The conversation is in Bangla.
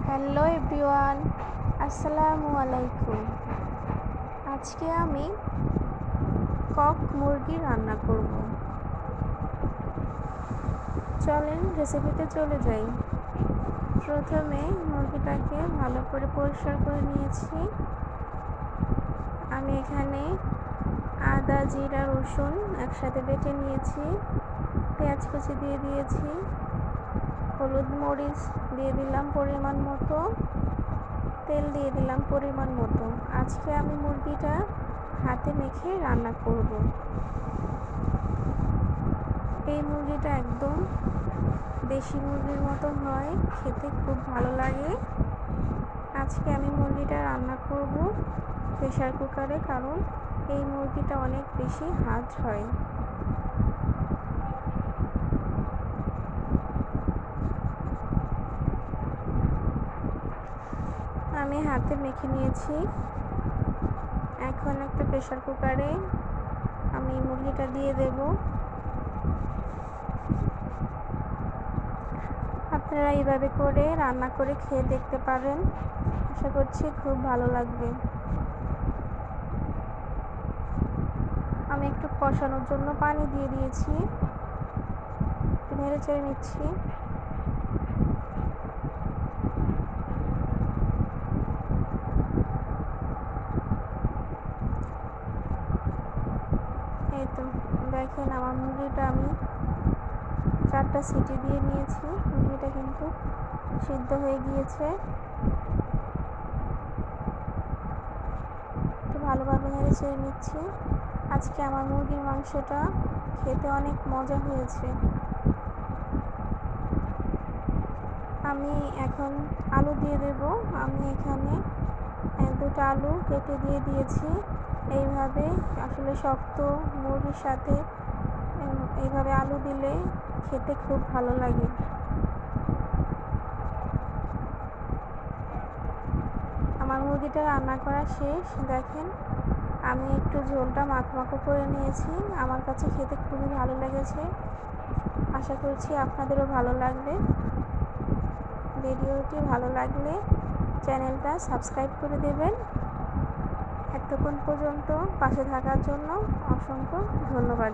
হ্যালো এভরিওয়ান, আসসালামু আলাইকুম। আজকে আমি কক মুরগি রান্না করব। চলেন রেসিপিতে চলে যাই। প্রথমে মুরগিটাকে ভালো করে পরিষ্কার করে নিয়েছি। আমি এখানে আদা, জিরা, রসুন একসাথে বেটে নিয়েছি। পেঁয়াজ কুচি দিয়ে দিয়েছি। হলুদ, মরিচ দিয়ে দিলাম পরিমাণ মতো। তেল দিয়ে দিলাম পরিমাণ মতো। আজকে আমি মুরগিটা হাতে মেখে রান্না করব। এই মুরগিটা একদম দেশি মুরগির মতো হয়, খেতে খুব ভালো লাগে। আজকে আমি মুরগিটা রান্না করব প্রেসার কুকারে, কারণ এই মুরগিটা অনেক বেশি হার্ড হয়। আমি হাতে মেখে নিয়েছি। এখন একটা প্রেসার কুকারে আমি মুরগিটা দিয়ে দেব। আপনারা এইভাবে করে রান্না করে খেয়ে দেখতে পারেন, আশা করছি খুব ভালো লাগবে। আমি একটু কষানোর জন্য পানি দিয়ে দিয়েছি, নেড়ে চেড়ে নিচ্ছি। এই তো দেখেন, আমার মুরগিটা আমি 4টা সিটি দিয়ে নিয়েছি। মুরগিটা কিন্তু সিদ্ধ হয়ে গিয়েছে। একটু ভালোভাবে নেড়ে চেড়ে নিচ্ছি। আজকে আমার মুরগির মাংসটা খেতে অনেক মজা হয়েছে। আমি এখন আলু দিয়ে দেব। আমি এখানে 2টা আলু কেটে দিয়ে দিয়েছি। এইভাবে আসলে শক্ত মুরগির সাথে এইভাবে আলু দিলে খেতে খুব ভালো লাগে। আমার মুরগিটা রান্না করা শেষ। দেখেন, আমি একটু ঝোলটা মাখো করে নিয়েছি। আমার কাছে খেতে খুবই ভালো লেগেছে। আশা করছি আপনাদেরও ভালো লাগবে। ভিডিওটি ভালো লাগলে চ্যানেলটা সাবস্ক্রাইব করে দেবেন। এতক্ষণ পর্যন্ত পাশে থাকার জন্য অসংখ্য ধন্যবাদ।